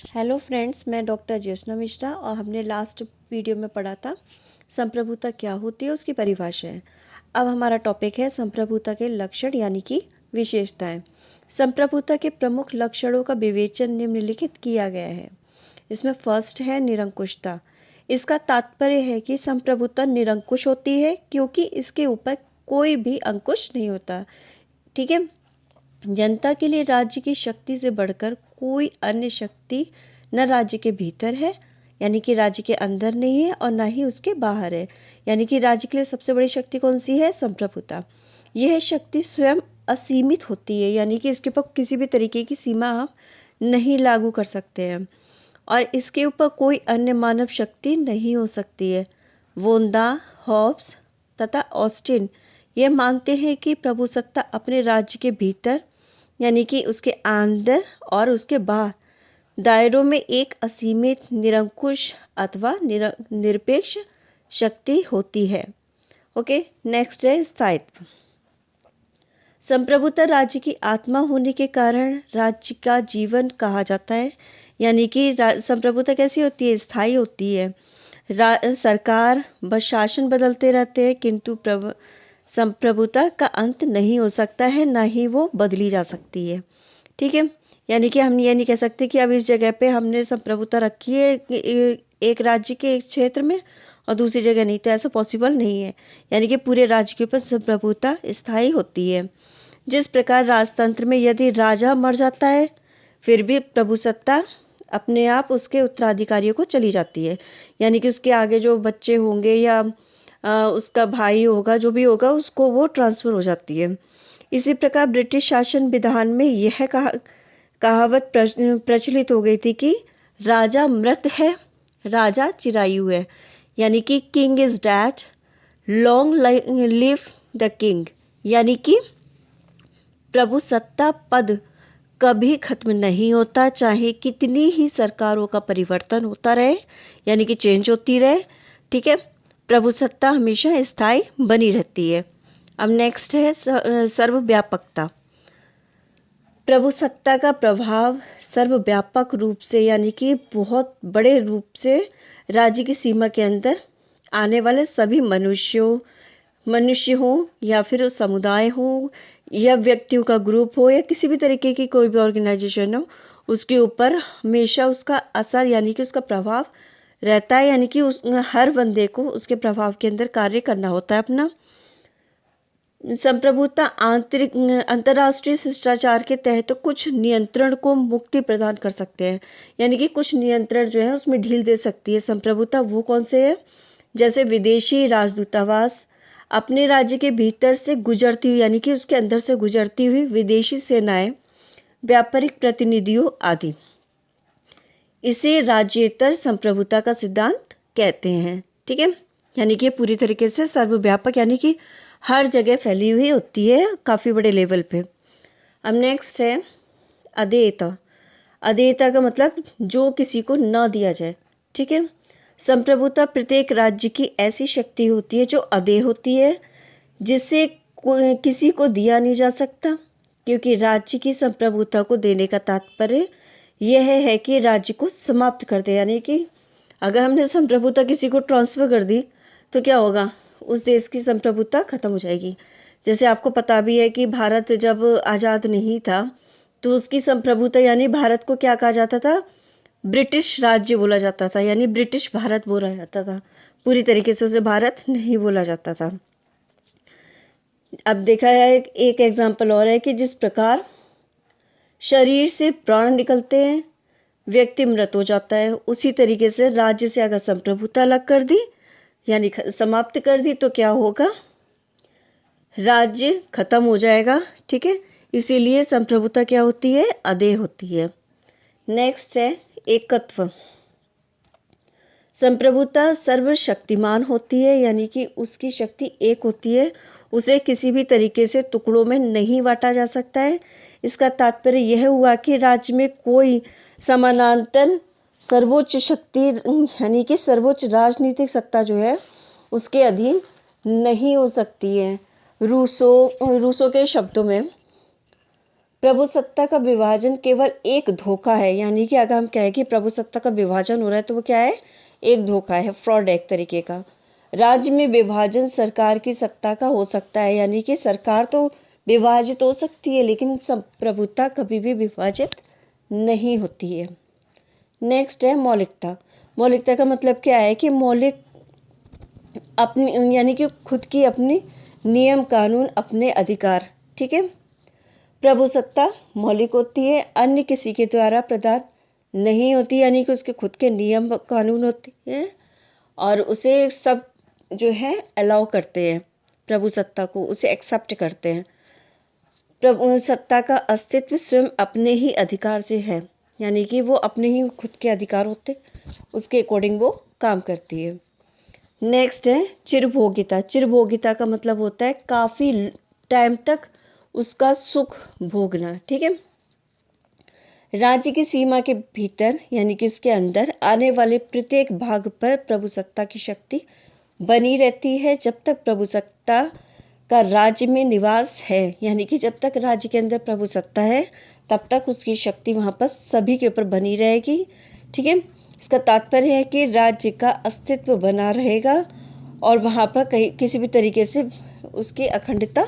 Hello friends, मैं doctor Jyotsna Mishra और हमने लास्ट वीडियो में पढ़ा था संप्रभुता क्या होती है, उसकी परिभाषाएं। अब हमारा टॉपिक है संप्रभुता के लक्षण यानी कि विशेषताएं। संप्रभुता के प्रमुख लक्षणों का विवेचन निम्नलिखित किया गया है। इसमें फर्स्ट है निरंकुशता। इसका तात्पर्य है कि संप्रभुता निरंकुश होती है क्योंकि इसके ऊपर कोई भी अंकुश नहीं होता। ठीक है। जनता के लिए राज्य की शक्ति से बढ़कर कोई अन्य शक्ति न राज्य के भीतर है, यानी कि राज्य के अंदर नहीं है, और ना ही उसके बाहर है। यानी कि राज्य के लिए सबसे बड़ी शक्ति कौन सी है? संप्रभुता। यह शक्ति स्वयं असीमित होती है, यानी कि इसके ऊपर किसी भी तरीके की सीमा आप नहीं लागू कर सकते हैं और इसके ऊपर कोई अन्य मानव शक्ति नहीं हो सकती है। वोंदा, हॉब्स तथा ऑस्टिन यह मानते हैं कि प्रभुसत्ता अपने राज्य के भीतर यानी कि उसके अंदर और उसके बाहर दायरों में एक असीमित, निरंकुश अथवा निरपेक्ष शक्ति होती है। ओके, नेक्स्ट है स्थायित्व। संप्रभुता राज्य की आत्मा होने के कारण राज्य का जीवन कहा जाता है। यानी कि संप्रभुता कैसी होती है? स्थायी होती है। सरकार व शासन बदलते रहते हैं किंतु संप्रभुता का अंत नहीं हो सकता है, ना ही वो बदली जा सकती है। ठीक है। यानी कि हम ये नहीं कह सकते कि अब इस जगह पे हमने संप्रभुता रखी है एक राज्य के एक क्षेत्र में और दूसरी जगह नहीं, तो ऐसा पॉसिबल नहीं है। यानी कि पूरे राज्य के ऊपर संप्रभुता स्थायी होती है। जिस प्रकार राजतंत्र में यदि राजा मर जाता है फिर भी प्रभुसत्ता अपने आप उसके उत्तराधिकारियों को चली जाती है, यानी कि उसके आगे जो बच्चे होंगे या उसका भाई होगा, जो भी होगा, उसको वो ट्रांसफ़र हो जाती है। इसी प्रकार ब्रिटिश शासन विधान में यह कहावत प्रचलित हो गई थी कि राजा मृत है, राजा चिरायु है। यानी कि king is dead, long live the king. यानी कि प्रभुसत्ता पद कभी खत्म नहीं होता, चाहे कितनी ही सरकारों का परिवर्तन होता रहे, यानी कि चेंज होती रहे। ठीक है। प्रभुसत्ता हमेशा स्थायी बनी रहती है। अब नेक्स्ट है सर्वव्यापकता। प्रभुसत्ता का प्रभाव सर्वव्यापक रूप से यानी कि बहुत बड़े रूप से राज्य की सीमा के अंदर आने वाले सभी मनुष्य हो या फिर समुदाय हो या व्यक्तियों का ग्रुप हो या किसी भी तरीके की कोई भी ऑर्गेनाइजेशन हो, उसके ऊपर हमेशा उसका असर यानी कि उसका प्रभाव रहता है। यानी कि हर बंदे को उसके प्रभाव के अंदर कार्य करना होता है अपना। संप्रभुता अंतर्राष्ट्रीय शिष्टाचार के तहत कुछ नियंत्रण को मुक्ति प्रदान कर सकते हैं, यानी कि कुछ नियंत्रण जो है उसमें ढील दे सकती है संप्रभुता। वो कौन से है? जैसे विदेशी राजदूतावास, अपने राज्य के भीतर से गुजरती हुई यानी कि उसके अंदर से गुजरती हुई विदेशी सेनाएं, व्यापारिक प्रतिनिधियों आदि। इसे राज्येतर संप्रभुता का सिद्धांत कहते हैं। ठीक है। यानी कि पूरी तरीके से सर्वव्यापक यानी कि हर जगह फैली हुई होती है, काफ़ी बड़े लेवल पे। अब नेक्स्ट है अधेयता। अधेयता का मतलब जो किसी को न दिया जाए। ठीक है। संप्रभुता प्रत्येक राज्य की ऐसी शक्ति होती है जो अधेय होती है, जिससे किसी को दिया नहीं जा सकता, क्योंकि राज्य की संप्रभुता को देने का तात्पर्य यह है कि राज्य को समाप्त कर दे। यानी कि अगर हमने संप्रभुता किसी को ट्रांसफ़र कर दी तो क्या होगा? उस देश की संप्रभुता खत्म हो जाएगी। जैसे आपको पता भी है कि भारत जब आज़ाद नहीं था तो उसकी संप्रभुता यानी भारत को क्या कहा जाता था? ब्रिटिश राज्य बोला जाता था, यानी ब्रिटिश भारत बोला जाता था। पूरी तरीके से उसे भारत नहीं बोला जाता था। अब देखा है एक एग्जाम्पल और है कि जिस प्रकार शरीर से प्राण निकलते हैं, व्यक्ति मृत हो जाता है, उसी तरीके से राज्य से अगर संप्रभुता अलग कर दी यानी समाप्त कर दी तो क्या होगा? राज्य खत्म हो जाएगा। ठीक है। इसीलिए संप्रभुता क्या होती है? अधेय होती है। नेक्स्ट है एकत्व। संप्रभुता सर्वशक्तिमान होती है, यानी कि उसकी शक्ति एक होती है, उसे किसी भी तरीके से टुकड़ों में नहीं बांटा जा सकता है। इसका तात्पर्य यह हुआ कि राज्य में कोई समानांतर सर्वोच्च शक्ति यानी कि सर्वोच्च राजनीतिक सत्ता जो है उसके अधीन नहीं हो सकती है। रूसो के शब्दों में प्रभुसत्ता का विभाजन केवल एक धोखा है, यानी कि अगर हम कहें कि प्रभुसत्ता का विभाजन हो रहा है तो वो क्या है, एक धोखा है, फ्रॉड है एक तरीके का। राज्य में विभाजन सरकार की सत्ता का हो सकता है, यानी कि सरकार तो विभाजित हो सकती है लेकिन संप्रभुता कभी भी विभाजित नहीं होती है। नेक्स्ट है मौलिकता। मौलिकता का मतलब क्या है कि मौलिक अपनी, यानी कि खुद की अपनी नियम कानून अपने अधिकार, ठीक है। प्रभुसत्ता मौलिक होती है, अन्य किसी के द्वारा प्रदान नहीं होती, यानी कि उसके खुद के नियम कानून होते हैं और उसे सब जो है अलाउ करते हैं, प्रभुसत्ता को उसे एक्सेप्ट करते हैं। प्रभुसत्ता का अस्तित्व स्वयं अपने ही अधिकार से है, यानी कि वो अपने ही खुद के अधिकार होते, उसके अकॉर्डिंग वो काम करती है। नेक्स्ट है चिरभोगिता। चिरभोगिता का मतलब होता है काफ़ी टाइम तक उसका सुख भोगना, ठीक है। राज्य की सीमा के भीतर, यानी कि उसके अंदर आने वाले प्रत्येक भाग पर प्रभुसत्ता की शक्ति बनी रहती है जब तक प्रभुसत्ता का राज्य में निवास है, यानी कि जब तक राज्य के अंदर प्रभुसत्ता है तब तक उसकी शक्ति वहाँ पर सभी के ऊपर बनी रहेगी, ठीक है। इसका तात्पर्य है कि राज्य का अस्तित्व बना रहेगा और वहाँ पर कहीं किसी भी तरीके से उसकी अखंडता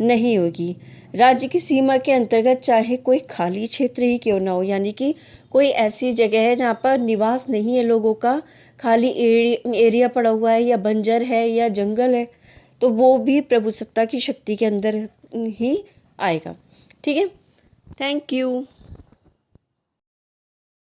नहीं होगी। राज्य की सीमा के अंतर्गत चाहे कोई खाली क्षेत्र ही क्यों ना हो, यानी कि कोई ऐसी जगह है जहाँ पर निवास नहीं है लोगों का, खाली एरिया पड़ा हुआ है या बंजर है या जंगल है, तो वो भी प्रभुसत्ता की शक्ति के अंदर ही आएगा, ठीक है। Thank you.